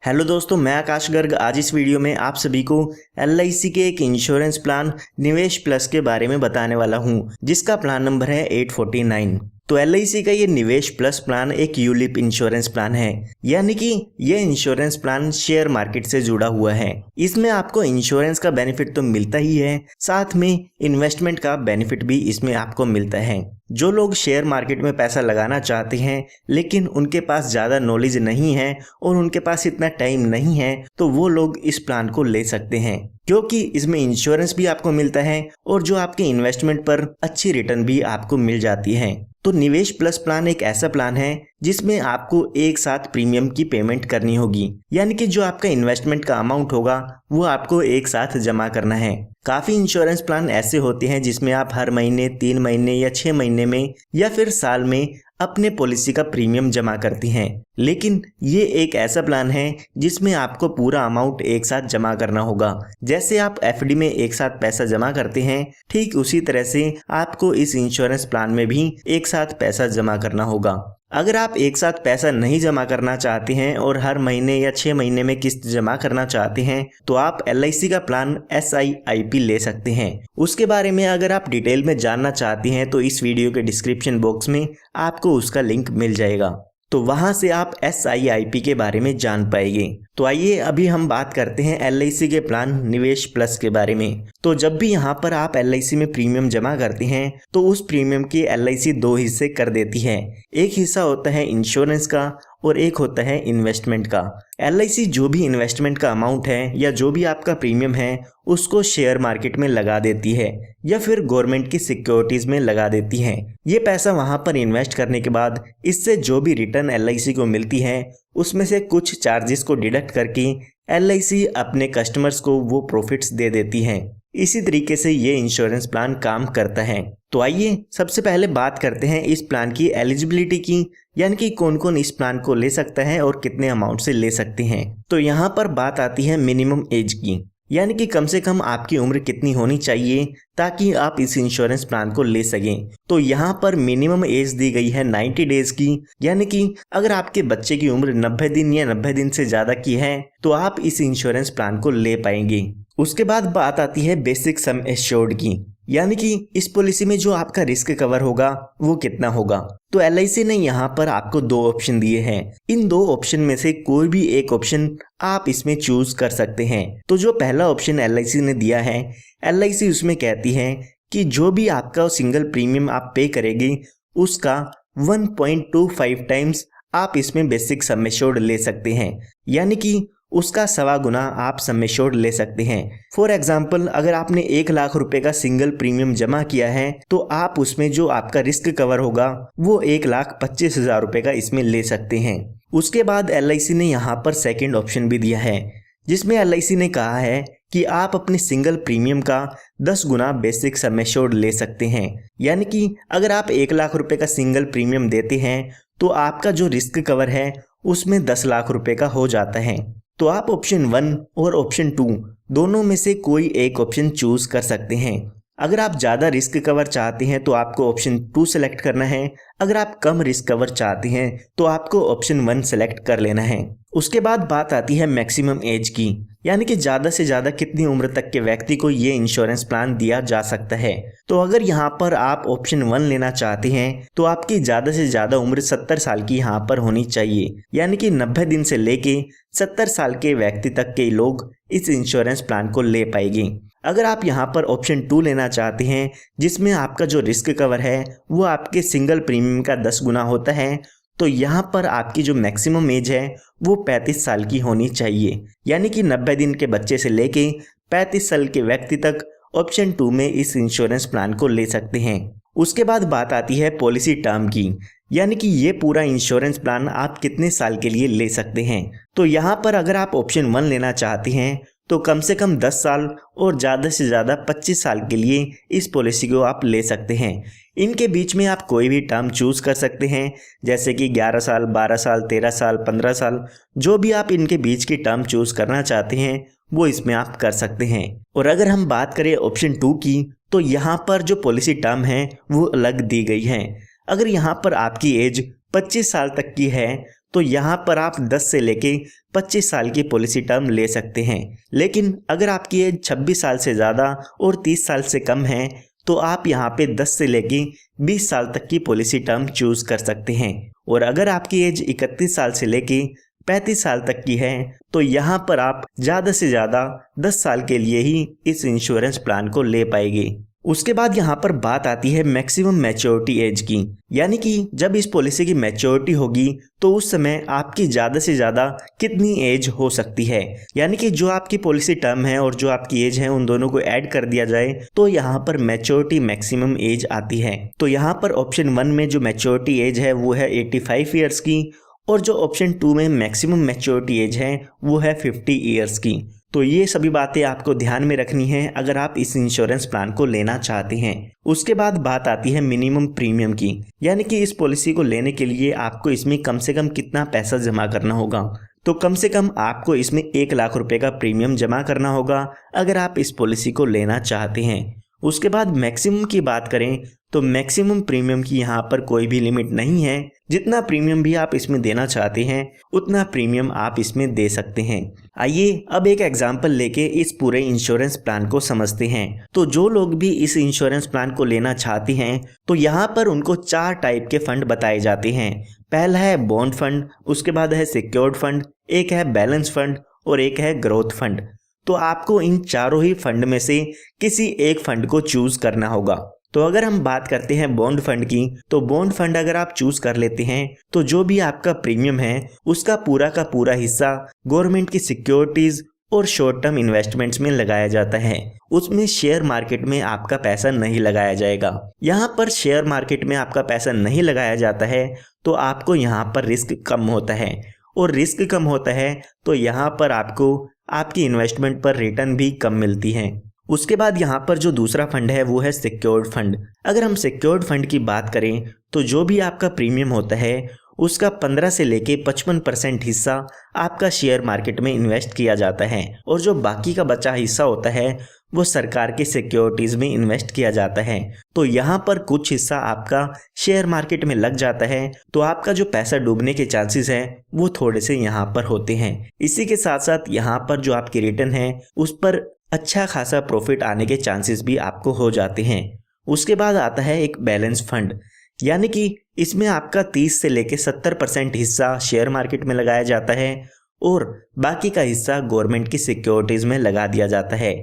Hello दोस्तों, मैं आकाश गर्ग। आज इस वीडियो में आप सभी को LIC के एक इंश्योरेंस प्लान निवेश प्लस के बारे में बताने वाला हूं, जिसका प्लान नंबर है 849। तो LIC का ये निवेश प्लस प्लान एक यूलिप इंश्योरेंस प्लान है, यानी कि ये इंश्योरेंस प्लान शेयर मार्केट से जुड़ा हुआ है। इसमें आपको इंश्योरेंस का बेनिफिट तो मिलता ही है, साथ में इन्वेस्टमेंट का बेनिफिट भी इसमें आपको मिलता है। जो लोग शेयर मार्केट में पैसा लगाना चाहते हैं लेकिन उनके पास ज़्यादा नॉलेज नहीं है और उनके पास इतना टाइम नहीं है, तो वो लोग इस प्लान को ले सकते हैं, क्योंकि इसमें इंश्योरेंस भी आपको मिलता है और जो आपके इन्वेस्टमेंट पर अच्छी रिटर्न भी आपको मिल जाती है। तो निवेश प्लस प्लान एक ऐसा प्लान है जिसमें आपको एक साथ प्रीमियम की पेमेंट करनी होगी, यानी कि जो आपका इन्वेस्टमेंट का अमाउंट होगा वो आपको एक साथ जमा करना है। काफी इंश्योरेंस प्लान ऐसे होते हैं जिसमें आप हर महीने, 3 महीने या 6 महीने में या फिर साल में अपने पॉलिसी का प्रीमियम जमा करती हैं, लेकिन ये एक ऐसा प्लान है जिसमें आपको पूरा अमाउंट एक साथ जमा करना होगा। जैसे आप FD में एक साथ पैसा जमा करते हैं, ठीक उसी तरह से आपको इस इंश्योरेंस प्लान में भी एक साथ पैसा जमा करना होगा। अगर आप एक साथ पैसा नहीं जमा करना चाहते हैं और हर महीने या 6 महीने में किस्त जमा करना चाहते हैं, तो आप LIC का प्लान SIIP ले सकते हैं। उसके बारे में अगर आप डिटेल में जानना चाहते हैं तो इस वीडियो के डिस्क्रिप्शन बॉक्स में आपको उसका लिंक मिल जाएगा, तो वहां से आप SIIP के बारे में जान पाएंगे। तो आइए अभी हम बात करते हैं LIC के प्लान निवेश प्लस के बारे में। तो जब भी यहाँ पर आप LIC में प्रीमियम जमा करते हैं तो उस प्रीमियम की LIC 2 हिस्से कर देती है। एक हिस्सा होता है इंश्योरेंस का और एक होता है इन्वेस्टमेंट का। LIC जो भी इन्वेस्टमेंट का अमाउंट है या जो भी आपका प्रीमियम है उसको शेयर मार्केट में लगा देती है या फिर गवर्नमेंट की सिक्योरिटीज में लगा देती है। ये पैसा वहां पर इन्वेस्ट करने के बाद इससे जो भी रिटर्न LIC को मिलती है उसमें से कुछ चार्जेस को डिडक्ट करके LIC अपने कस्टमर्स को वो प्रॉफिट्स दे देती है। इसी तरीके से ये इंश्योरेंस प्लान काम करता है। तो आइए सबसे पहले बात करते हैं इस प्लान की एलिजिबिलिटी की, यानी कि कौन कौन इस प्लान को ले सकता है और कितने अमाउंट से ले सकते हैं। तो यहाँ पर बात आती है मिनिमम एज की, यानी कि कम से कम आपकी उम्र कितनी होनी चाहिए ताकि आप इस इंश्योरेंस प्लान को ले सकें। तो यहाँ पर मिनिमम एज दी गई है 90 डेज की, यानी कि अगर आपके बच्चे की उम्र 90 दिन या 90 दिन से ज़्यादा की है तो आप इस इंश्योरेंस प्लान को ले पाएंगे। उसके बाद बात आती है बेसिक सम एश्योर्ड की, यानी कि इस पॉलिसी में जो आपका रिस्क कवर होगा वो कितना होगा। तो LIC ने यहाँ पर आपको 2 ऑप्शन दिए हैं। इन 2 ऑप्शन में से कोई भी एक ऑप्शन आप इसमें चूज कर सकते हैं। तो जो पहला ऑप्शन LIC ने दिया है, LIC उसमें कहती है कि जो भी आपका सिंगल प्रीमियम आप पे करेंगे उसका 1.25 टाइम्स आप इसमें बेसिक सम एश्योर्ड ले सकते हैं, यानी कि उसका 1.25 गुना आप सम एश्योर्ड ले सकते हैं। फॉर एग्जाम्पल, अगर आपने 1 लाख रुपए का सिंगल प्रीमियम जमा किया है तो आप उसमें जो आपका रिस्क कवर होगा वो 1,25,000 रुपए का इसमें ले सकते हैं। उसके बाद LIC ने यहाँ पर सेकंड ऑप्शन भी दिया है, जिसमें LIC ने कहा है कि आप अपने सिंगल प्रीमियम का 10 गुना बेसिक सम एश्योर्ड ले सकते हैं, यानी कि अगर आप 1 लाख रुपए का सिंगल प्रीमियम देते हैं तो आपका जो रिस्क कवर है उसमें 10 लाख रुपए का हो जाता है। तो आप ऑप्शन 1 और ऑप्शन 2 दोनों में से कोई एक ऑप्शन चूज कर सकते हैं। अगर आप ज़्यादा रिस्क कवर चाहते हैं तो आपको ऑप्शन 2 सेलेक्ट करना है। अगर आप कम रिस्क कवर चाहते हैं तो आपको ऑप्शन 1 सेलेक्ट कर लेना है। उसके बाद बात आती है मैक्सिमम एज की, यानी कि ज़्यादा से ज़्यादा कितनी उम्र तक के व्यक्ति को ये इंश्योरेंस प्लान दिया जा सकता है। तो अगर यहाँ पर आप ऑप्शन 1 लेना चाहते हैं तो आपकी ज़्यादा से ज़्यादा उम्र 70 साल की यहाँ पर होनी चाहिए, यानी कि 90 दिन से लेके 70 साल के व्यक्ति तक के लोग इस इंश्योरेंस प्लान को ले पाएंगे। अगर आप यहाँ पर ऑप्शन 2 लेना चाहते हैं जिसमें आपका जो रिस्क कवर है वो आपके सिंगल प्रीमियम का 10 गुना होता है, तो यहाँ पर आपकी जो मैक्सिमम एज है वो 35 साल की होनी चाहिए, यानी कि 90 दिन के बच्चे से लेके 35 साल के व्यक्ति तक ऑप्शन 2 में इस इंश्योरेंस प्लान को ले सकते हैं। उसके बाद बात आती है पॉलिसी टर्म की, यानी कि ये पूरा इंश्योरेंस प्लान आप कितने साल के लिए ले सकते हैं। तो यहाँ पर अगर आप ऑप्शन 1 लेना चाहते हैं तो कम से कम 10 साल और ज़्यादा से ज़्यादा 25 साल के लिए इस पॉलिसी को आप ले सकते हैं। इनके बीच में आप कोई भी टर्म चूज़ कर सकते हैं, जैसे कि 11 साल, 12 साल, 13 साल, 15 साल, जो भी आप इनके बीच की टर्म चूज़ करना चाहते हैं वो इसमें आप कर सकते हैं। और अगर हम बात करें ऑप्शन 2 की, तो यहाँ पर जो पॉलिसी टर्म है वो अलग दी गई है। अगर यहाँ पर आपकी एज 25 साल तक की है तो यहाँ पर आप 10 से लेके 25 साल की पॉलिसी टर्म ले सकते हैं। लेकिन अगर आपकी एज 26 साल से ज़्यादा और 30 साल से कम है तो आप यहाँ पे 10 से लेके 20 साल तक की पॉलिसी टर्म चूज कर सकते हैं। और अगर आपकी एज 31 साल से लेके 35 साल तक की है तो यहाँ पर आप ज़्यादा से ज़्यादा 10 साल के लिए ही इस इंश्योरेंस प्लान को ले पाएंगे। उसके बाद यहाँ पर बात आती है मैक्सिमम मैच्योरिटी एज की, यानी कि जब इस पॉलिसी की मैच्योरिटी होगी तो उस समय आपकी ज़्यादा से ज़्यादा कितनी एज हो सकती है। यानी कि जो आपकी पॉलिसी टर्म है और जो आपकी एज है उन दोनों को ऐड कर दिया जाए तो यहाँ पर मैच्योरिटी मैक्सिमम एज आती है। तो यहाँ पर ऑप्शन 1 में जो मैच्योरिटी एज है वो है 85 ईयर्स की और जो ऑप्शन 2 में मैक्सिमम मैच्योरिटी एज है वो है 50 ईयर्स की। तो ये सभी बातें आपको ध्यान में रखनी है अगर आप इस इंश्योरेंस प्लान को लेना चाहते हैं। उसके बाद बात आती है मिनिमम प्रीमियम की, यानी कि इस पॉलिसी को लेने के लिए आपको इसमें कम से कम कितना पैसा जमा करना होगा। तो कम से कम आपको इसमें 1 लाख रुपए का प्रीमियम जमा करना होगा अगर आप इस पॉलिसी को लेना चाहते हैं। उसके बाद मैक्सिमम की बात करें तो मैक्सिमम प्रीमियम की यहाँ पर कोई भी लिमिट नहीं है। जितना प्रीमियम भी आप इसमें देना चाहते हैं उतना प्रीमियम आप इसमें दे सकते हैं। आइए अब एक एग्जांपल लेके इस पूरे इंश्योरेंस प्लान को समझते हैं। तो जो लोग भी इस इंश्योरेंस प्लान को लेना चाहते हैं तो यहाँ पर उनको 4 टाइप के फंड बताए जाते हैं। पहला है बॉन्ड फंड, उसके बाद है सिक्योर्ड फंड, एक है बैलेंस फंड और एक है ग्रोथ फंड। तो आपको इन चारों ही फंड में से किसी एक फंड को चूज करना होगा। तो अगर हम बात करते हैं बॉन्ड फंड की, तो बॉन्ड फंड अगर आप चूज कर लेते हैं तो जो भी आपका प्रीमियम है उसका पूरा का पूरा हिस्सा गवर्नमेंट की सिक्योरिटीज और शॉर्ट टर्म इन्वेस्टमेंट्स में लगाया जाता है। उसमें शेयर मार्केट में आपका पैसा नहीं लगाया जाएगा। यहाँ पर शेयर मार्केट में आपका पैसा नहीं लगाया जाता है तो आपको यहाँ पर रिस्क कम होता है, और रिस्क कम होता है तो यहाँ पर आपको आपकी इन्वेस्टमेंट पर रिटर्न भी कम मिलती है। उसके बाद यहाँ पर जो दूसरा फंड है वो है सिक्योर्ड फंड। अगर हम सिक्योर्ड फंड की बात करें तो जो भी आपका प्रीमियम होता है उसका 15 से लेके 55% हिस्सा आपका शेयर मार्केट में इन्वेस्ट किया जाता है, और जो बाकी का बचा हिस्सा होता है वो सरकार के सिक्योरिटीज में इन्वेस्ट किया जाता है। तो यहाँ पर कुछ हिस्सा आपका शेयर मार्केट में लग जाता है तो आपका जो पैसा डूबने के चांसेस है वो थोड़े से यहाँ पर होते हैं। इसी के साथ साथ यहाँ पर जो आपकी रिटर्न है उस पर अच्छा खासा प्रॉफिट आने के चांसेस भी आपको हो जाते हैं। उसके बाद आता है एक बैलेंस फंड, यानी कि इसमें आपका 30 से लेके 70% हिस्सा शेयर मार्केट में लगाया जाता है और बाकी का हिस्सा गवर्नमेंट की सिक्योरिटीज में लगा दिया जाता है।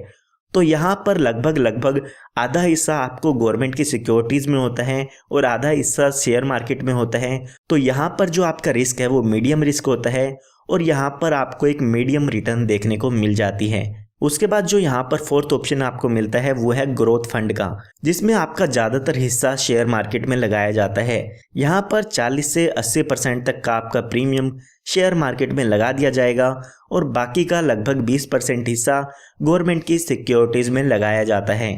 तो यहाँ पर लगभग आधा हिस्सा आपको गवर्नमेंट की सिक्योरिटीज में होता है और आधा हिस्सा शेयर मार्केट में होता है। तो यहाँ पर जो आपका रिस्क है वो मीडियम रिस्क होता है और यहाँ पर आपको एक मीडियम रिटर्न देखने को मिल जाती है। उसके बाद जो यहाँ पर फोर्थ ऑप्शन आपको मिलता है वो है ग्रोथ फंड का, जिसमें आपका ज़्यादातर हिस्सा शेयर मार्केट में लगाया जाता है। यहाँ पर 40 से 80% तक का आपका प्रीमियम शेयर मार्केट में लगा दिया जाएगा और बाकी का लगभग 20% हिस्सा गवर्नमेंट की सिक्योरिटीज़ में लगाया जाता है।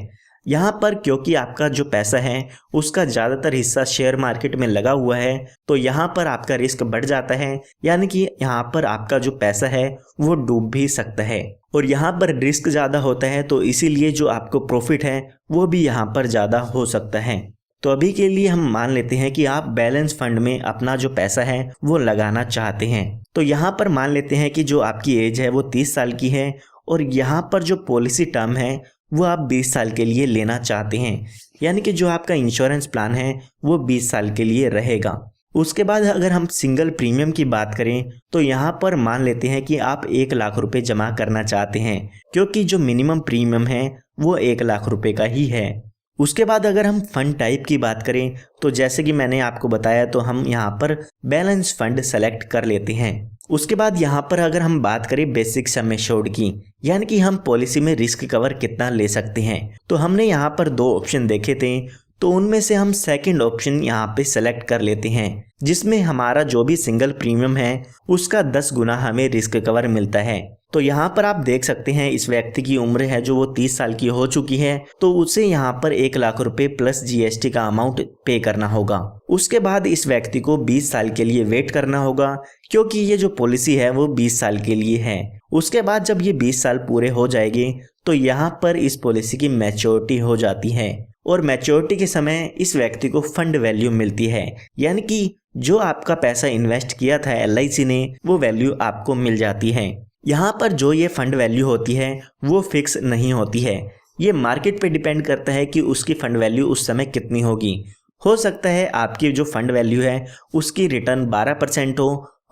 यहाँ पर क्योंकि आपका जो पैसा है उसका ज़्यादातर हिस्सा शेयर मार्केट में लगा हुआ है तो यहाँ पर आपका रिस्क बढ़ जाता है, यानी कि यहाँ पर आपका जो पैसा है वो डूब भी सकता है। और यहाँ पर रिस्क ज़्यादा होता है तो इसीलिए जो आपको प्रॉफिट है वो भी यहाँ पर ज़्यादा हो सकता है। तो अभी के लिए हम मान लेते हैं कि आप बैलेंस फंड में अपना जो पैसा है वो लगाना चाहते हैं। तो यहाँ पर मान लेते हैं कि जो आपकी एज है वो 30 साल की है और यहाँ पर जो पॉलिसी टर्म है वो आप 20 साल के लिए लेना चाहते हैं, यानी कि जो आपका इंश्योरेंस प्लान है वो 20 साल के लिए रहेगा। उसके बाद अगर हम सिंगल प्रीमियम की बात करें तो यहाँ पर मान लेते हैं कि आप 1 लाख रुपए जमा करना चाहते हैं, क्योंकि जो मिनिमम प्रीमियम है वो 1 लाख रुपए का ही है। उसके बाद अगर हम फंड टाइप की बात करें तो जैसे कि मैंने आपको बताया तो हम यहाँ पर बैलेंस फंड सेलेक्ट कर लेते हैं। उसके बाद यहाँ पर अगर हम बात करें बेसिक सम एश्योर्ड की, यानी कि हम पॉलिसी में रिस्क कवर कितना ले सकते हैं, तो हमने यहाँ पर 2 ऑप्शन देखे थे तो उनमें से हम सेकंड ऑप्शन यहाँ पे सेलेक्ट कर लेते हैं, जिसमें हमारा जो भी सिंगल प्रीमियम है उसका 10 गुना हमें रिस्क कवर मिलता है। तो यहाँ पर आप देख सकते हैं इस व्यक्ति की उम्र है जो वो 30 साल की हो चुकी है, तो उसे यहाँ पर 1 लाख रुपए प्लस GST का अमाउंट पे करना होगा। उसके बाद इस व्यक्ति को 20 साल के लिए वेट करना होगा, क्योंकि ये जो पॉलिसी है वो 20 साल के लिए है। उसके बाद जब ये 20 साल पूरे हो जाएंगे तो यहाँ पर इस पॉलिसी की मैच्योरिटी हो जाती है और मैच्योरिटी के समय इस व्यक्ति को फंड वैल्यू मिलती है, यानी कि जो आपका पैसा इन्वेस्ट किया था LIC ने वो वैल्यू आपको मिल जाती है। यहाँ पर जो ये फंड वैल्यू होती है वो फिक्स नहीं होती है, ये मार्केट पे डिपेंड करता है कि उसकी फंड वैल्यू उस समय कितनी होगी। हो सकता है आपकी जो फंड वैल्यू है उसकी रिटर्न 12%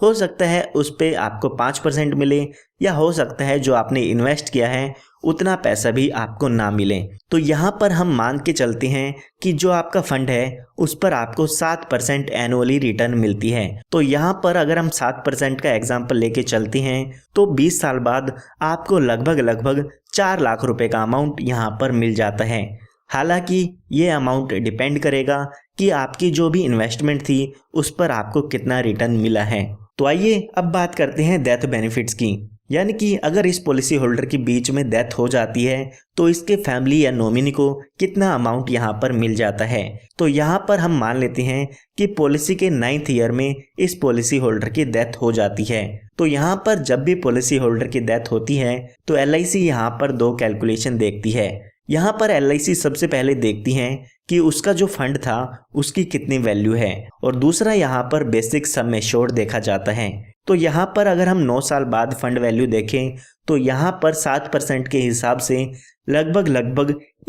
हो सकता है उस पर आपको 5% मिले, या हो सकता है जो आपने इन्वेस्ट किया है उतना पैसा भी आपको ना मिले। तो यहाँ पर हम मान के चलते हैं कि जो आपका फंड है उस पर आपको 7% एनुअली रिटर्न मिलती है। तो यहाँ पर अगर हम 7% का एग्जाम्पल लेके चलते हैं तो 20 साल बाद आपको लगभग 4 लाख रुपए का अमाउंट यहाँ पर मिल जाता है। हालांकि ये अमाउंट डिपेंड करेगा कि आपकी जो भी इन्वेस्टमेंट थी उस पर आपको कितना रिटर्न मिला है। तो आइए अब बात करते हैं डेथ बेनिफिट्स की, यानी कि अगर इस पॉलिसी होल्डर के बीच में डेथ हो जाती है तो इसके फैमिली या नॉमिनी को कितना अमाउंट यहाँ पर मिल जाता है। तो यहाँ पर हम मान लेते हैं कि पॉलिसी के 9th ईयर में इस पॉलिसी होल्डर की डेथ हो जाती है। तो यहाँ पर जब भी पॉलिसी होल्डर की डेथ होती है तो LIC यहाँ पर 2 कैलकुलेशन देखती है। यहाँ पर LIC सबसे पहले देखती है कि उसका जो फंड था उसकी कितनी वैल्यू है, और दूसरा यहाँ पर बेसिक सम एश्योर्ड देखा जाता है। तो यहाँ पर अगर हम 9 साल बाद फंड वैल्यू देखें तो यहाँ पर 7% के हिसाब से लगभग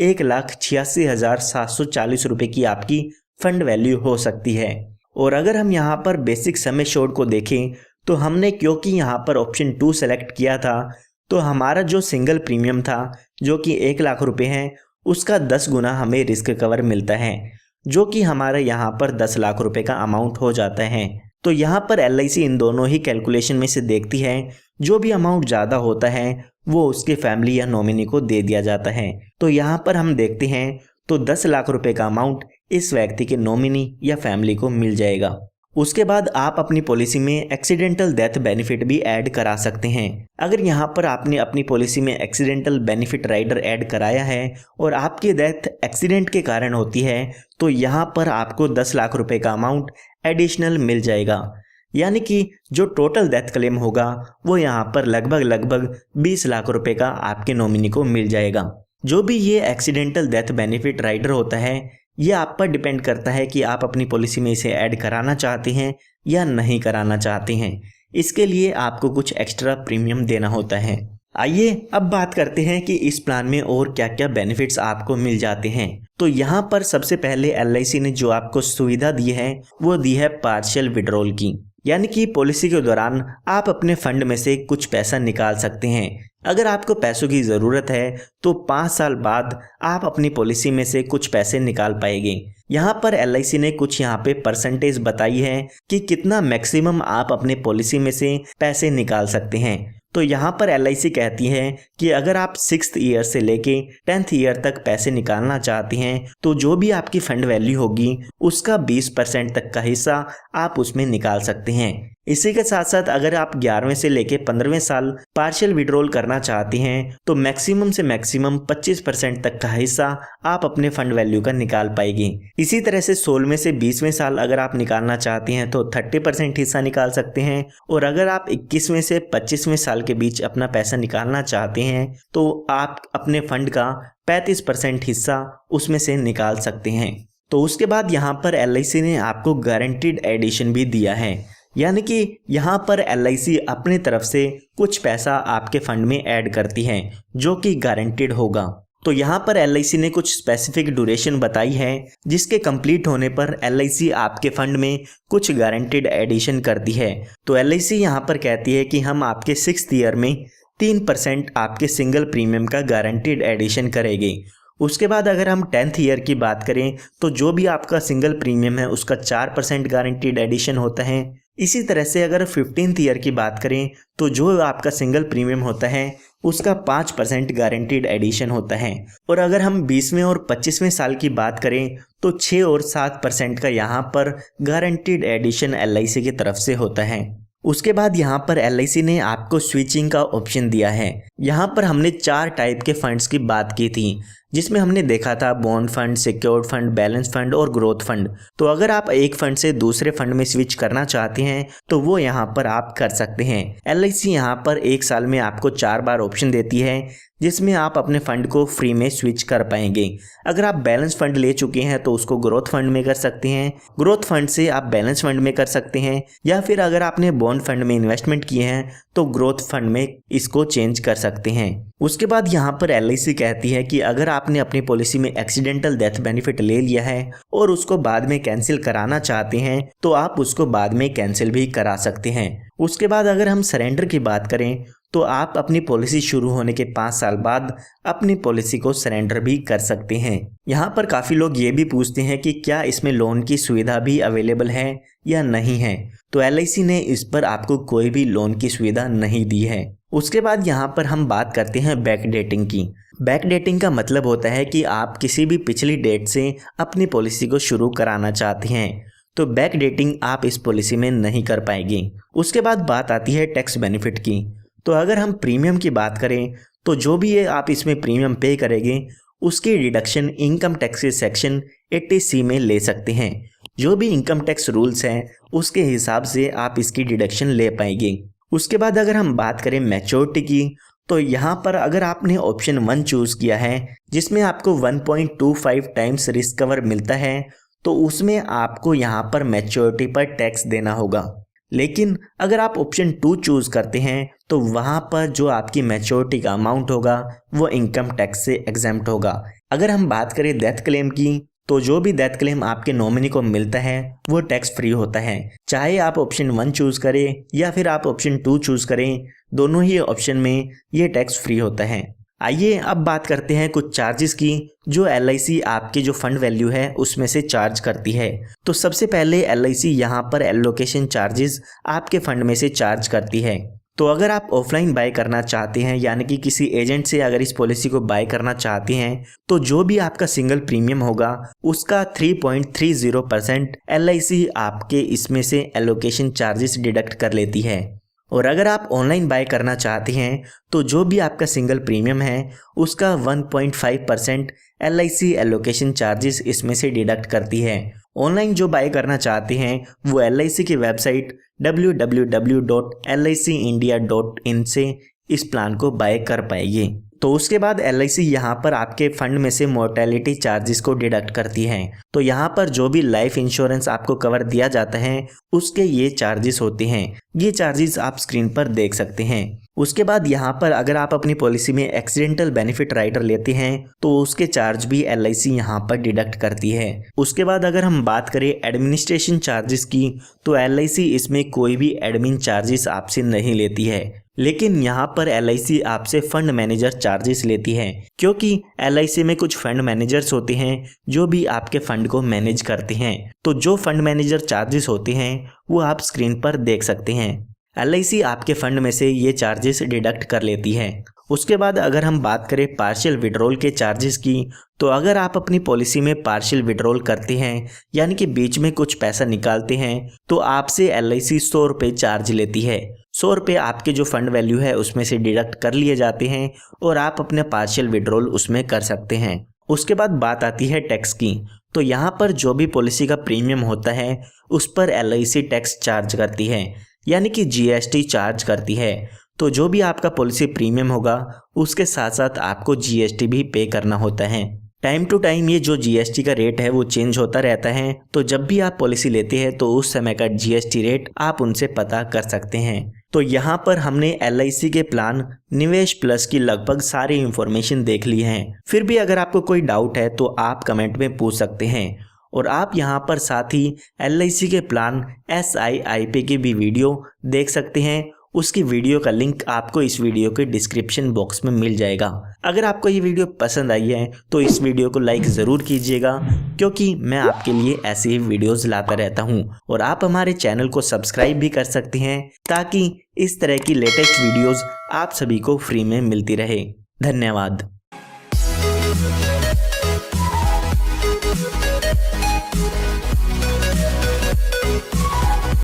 1,86,740 रुपये की आपकी फंड वैल्यू हो सकती है। और अगर हम यहाँ पर बेसिक सम एश्योर्ड को देखें तो हमने क्योंकि यहाँ पर ऑप्शन 2 सेलेक्ट किया था तो हमारा जो सिंगल प्रीमियम था जो कि 1 लाख रुपए है उसका 10 गुना हमें रिस्क कवर मिलता है, जो कि हमारे यहाँ पर 10 लाख रुपए का अमाउंट हो जाता है। तो यहाँ पर LIC इन दोनों ही कैलकुलेशन में से देखती है, जो भी अमाउंट ज़्यादा होता है वो उसके फैमिली या नॉमिनी को दे दिया जाता है। तो यहाँ पर हम देखते हैं तो 10 लाख रुपए का अमाउंट इस व्यक्ति के नॉमिनी या फैमिली को मिल जाएगा। उसके बाद आप अपनी पॉलिसी में एक्सीडेंटल डेथ बेनिफिट भी ऐड करा सकते हैं। अगर यहाँ पर आपने अपनी पॉलिसी में एक्सीडेंटल बेनिफिट राइडर ऐड कराया है और आपकी डेथ एक्सीडेंट के कारण होती है तो यहाँ पर आपको 10 लाख रुपए का अमाउंट एडिशनल मिल जाएगा, यानी कि जो टोटल डेथ क्लेम होगा वो यहाँ पर लगभग 20 लाख रुपए का आपके नॉमिनी को मिल जाएगा। जो भी ये एक्सीडेंटल डेथ बेनिफिट राइडर होता है ये आप पर डिपेंड करता है कि आप अपनी पॉलिसी में इसे ऐड कराना चाहते हैं या नहीं कराना चाहते हैं। इसके लिए आपको कुछ एक्स्ट्रा प्रीमियम देना होता है। आइए अब बात करते हैं कि इस प्लान में और क्या क्या बेनिफिट्स आपको मिल जाते हैं। तो यहाँ पर सबसे पहले LIC ने जो आपको सुविधा दी है वो दी है पार्शियल विड्रॉल की, यानी कि पॉलिसी के दौरान आप अपने फंड में से कुछ पैसा निकाल सकते हैं। अगर आपको पैसों की ज़रूरत है तो 5 साल बाद आप अपनी पॉलिसी में से कुछ पैसे निकाल पाएंगे। यहाँ पर LIC ने कुछ यहाँ पे परसेंटेज बताई है कि कितना मैक्सिमम आप अपने पॉलिसी में से पैसे निकाल सकते हैं। तो यहाँ पर LIC कहती है कि अगर आप 6th ईयर से लेके 10th ईयर तक पैसे निकालना चाहते हैं तो जो भी आपकी फंड वैल्यू होगी उसका 20% तक का हिस्सा आप उसमें निकाल सकते हैं। इसी के साथ साथ अगर आप 11वें से लेके 15वें साल पार्शियल विड्रॉल करना चाहते हैं तो मैक्सिमम से मैक्सिमम 25% तक का हिस्सा आप अपने फंड वैल्यू का निकाल पाएंगे। इसी तरह से 16वें से 20वें साल अगर आप निकालना चाहते हैं तो 30% हिस्सा निकाल सकते हैं, और अगर आप 21वें से 25वें साल के बीच अपना पैसा निकालना चाहते हैं तो आप अपने फंड का 35% हिस्सा उसमें से निकाल सकते हैं। तो उसके बाद यहाँ पर LIC ने आपको गारंटीड एडिशन भी दिया है, यानी कि यहाँ पर LIC अपने तरफ से कुछ पैसा आपके फंड में ऐड करती है जो कि गारंटीड होगा। तो यहाँ पर LIC ने कुछ स्पेसिफिक ड्यूरेशन बताई है जिसके कंप्लीट होने पर LIC आपके फंड में कुछ गारंटीड एडिशन करती है। तो LIC यहाँ पर कहती है कि हम आपके 6th ईयर में 3% आपके सिंगल प्रीमियम का गारंटीड एडिशन करेंगे। उसके बाद अगर हम 10th ईयर की बात करें तो जो भी आपका सिंगल प्रीमियम है उसका 4% गारंटीड एडिशन होता है। इसी तरह से अगर 15th ईयर की बात करें तो जो आपका सिंगल प्रीमियम होता है उसका 5% गारंटीड एडिशन होता है। और अगर हम 20वें और 25वें साल की बात करें तो 6 और 7% का यहाँ पर गारंटीड एडिशन LIC की तरफ से होता है। उसके बाद यहाँ पर LIC ने आपको स्विचिंग का ऑप्शन दिया है। यहाँ पर हमने 4 टाइप के फंड्स की बात की थी। जिसमें हमने देखा था bond fund, secured fund, balance fund और ग्रोथ फंड। तो अगर आप एक फंड से दूसरे फंड में स्विच करना चाहते हैं तो वो यहाँ पर आप कर सकते हैं। LIC यहाँ पर एक साल में आपको 4 बार ऑप्शन देती है जिसमें आप अपने फंड को फ्री में स्विच कर पाएंगे। अगर आप बैलेंस फंड ले चुके हैं तो उसको ग्रोथ फंड में कर सकते हैं, ग्रोथ फंड से आप बैलेंस फंड में कर सकते हैं, या फिर अगर आपने बॉन्ड फंड में इन्वेस्टमेंट किए हैं तो ग्रोथ फंड में इसको चेंज कर सकते हैं। उसके बाद यहाँ पर LIC कहती है कि अगर आपने अपनी पॉलिसी में एक्सीडेंटल डेथ बेनिफिट ले लिया है और उसको बाद में कैंसिल कराना चाहते हैं तो आप उसको बाद में कैंसिल भी करा सकते हैं। उसके बाद अगर हम सरेंडर की बात करें तो आप अपनी पॉलिसी शुरू होने के 5 साल बाद अपनी पॉलिसी को सरेंडर भी कर सकते हैं। यहाँ पर काफ़ी लोग ये भी पूछते हैं कि क्या इसमें लोन की सुविधा भी अवेलेबल है या नहीं है। तो LIC ने इस पर आपको कोई भी लोन की सुविधा नहीं दी है। उसके बाद यहाँ पर हम बात करते हैं बैक डेटिंग की। बैक डेटिंग का मतलब होता है कि आप किसी भी पिछली डेट से अपनी पॉलिसी को शुरू कराना चाहते हैं, तो बैक डेटिंग आप इस पॉलिसी में नहीं कर पाएंगे। उसके बाद बात आती है टैक्स बेनिफिट की। तो अगर हम प्रीमियम की बात करें तो जो भी ये आप इसमें प्रीमियम पे करेंगे उसकी डिडक्शन इनकम टैक्स के सेक्शन 80C में ले सकते हैं। जो भी इनकम टैक्स रूल्स हैं उसके हिसाब से आप इसकी डिडक्शन ले पाएंगे। उसके बाद अगर हम बात करें मैच्योरिटी की तो यहाँ पर अगर आपने ऑप्शन 1 चूज़ किया है जिसमें आपको 1.25 टाइम्स रिस्क कवर मिलता है तो उसमें आपको यहाँ पर मैच्योरिटी पर टैक्स देना होगा। लेकिन अगर आप ऑप्शन 2 चूज़ करते हैं तो वहाँ पर जो आपकी मैच्योरिटी का अमाउंट होगा वो इनकम टैक्स से एग्जेम्प्ट होगा। अगर हम बात करें डेथ क्लेम की तो जो भी डेथ क्लेम आपके नॉमिनी को मिलता है वो टैक्स फ्री होता है। चाहे आप ऑप्शन 1 चूज़ करें या फिर आप ऑप्शन 2 चूज़ करें, दोनों ही ऑप्शन में ये टैक्स फ्री होता है। आइए अब बात करते हैं कुछ चार्जेस की जो LIC आपकी जो फंड वैल्यू है उसमें से चार्ज करती है। तो सबसे पहले LIC यहाँ पर एलोकेशन चार्जेस आपके फंड में से चार्ज करती है। तो अगर आप ऑफलाइन बाय करना चाहते हैं यानी कि किसी एजेंट से अगर इस पॉलिसी को बाय करना चाहते हैं तो जो भी आपका सिंगल प्रीमियम होगा उसका 3.30% LIC आपके इसमें से एलोकेशन चार्जेस डिडक्ट कर लेती है। और अगर आप ऑनलाइन बाय करना चाहते हैं तो जो भी आपका सिंगल प्रीमियम है उसका 1.5% LIC एलोकेशन चार्जेस इसमें से डिडक्ट करती है। ऑनलाइन जो बाय करना चाहते हैं वो LIC की वेबसाइट www.licindia.in से इस प्लान को बाय कर पाएंगे। तो उसके बाद LIC यहाँ पर आपके फंड में से मोर्टेलिटी चार्जेस को डिडक्ट करती है। तो यहाँ पर जो भी लाइफ इंश्योरेंस आपको कवर दिया जाता है उसके ये चार्जेस होते हैं। ये चार्जेस आप स्क्रीन पर देख सकते हैं। उसके बाद यहाँ पर अगर आप अपनी पॉलिसी में एक्सीडेंटल बेनिफिट राइडर लेते हैं तो उसके चार्ज भी LIC यहाँ पर डिडक्ट करती है। उसके बाद अगर हम बात करें एडमिनिस्ट्रेशन चार्जेस की तो LIC इसमें कोई भी एडमिन चार्जेस आपसे नहीं लेती है, लेकिन यहाँ पर LIC आपसे फंड मैनेजर चार्जेस लेती है, क्योंकि LIC में कुछ फंड मैनेजर्स होते हैं जो भी आपके फंड को मैनेज करते हैं। तो जो फंड मैनेजर चार्जेस होते हैं वो आप स्क्रीन पर देख सकते हैं। LIC आपके फंड में से ये चार्जेस डिडक्ट कर लेती है। उसके बाद अगर हम बात करें पार्शियल विड्रॉल के चार्जेस की तो अगर आप अपनी पॉलिसी में पार्शियल विड्रॉल करते हैं यानी कि बीच में कुछ पैसा निकालते हैं तो आपसे LIC 100 रुपये चार्ज लेती है। 100 रुपये आपके जो फंड वैल्यू है उसमें से डिडक्ट कर लिए जाते हैं और आप अपने पार्शियल विड्रॉल उसमें कर सकते हैं। उसके बाद बात आती है टैक्स की। तो यहाँ पर जो भी पॉलिसी का प्रीमियम होता है उस पर LIC टैक्स चार्ज करती है यानी कि GST चार्ज करती है। तो जो भी आपका पॉलिसी प्रीमियम होगा उसके साथ साथ आपको GST भी पे करना होता है। टाइम टू टाइम ये जो GST का रेट है वो चेंज होता रहता है, तो जब भी आप पॉलिसी लेते हैं तो उस समय का GST रेट आप उनसे पता कर सकते हैं। तो यहाँ पर हमने LIC के प्लान निवेश प्लस की लगभग सारी इंफॉर्मेशन देख ली है। फिर भी अगर आपको कोई डाउट है तो आप कमेंट में पूछ सकते हैं। और आप यहाँ पर साथ ही LIC के प्लान SIIP की भी वीडियो देख सकते हैं। उसकी वीडियो का लिंक आपको इस वीडियो के डिस्क्रिप्शन बॉक्स में मिल जाएगा। अगर आपको ये वीडियो पसंद आई है तो इस वीडियो को लाइक ज़रूर कीजिएगा, क्योंकि मैं आपके लिए ऐसे ही वीडियोस लाता रहता हूँ। और आप हमारे चैनल को सब्सक्राइब भी कर सकते हैं ताकि इस तरह की लेटेस्ट वीडियोस आप सभी को फ्री में मिलती रहे। धन्यवाद।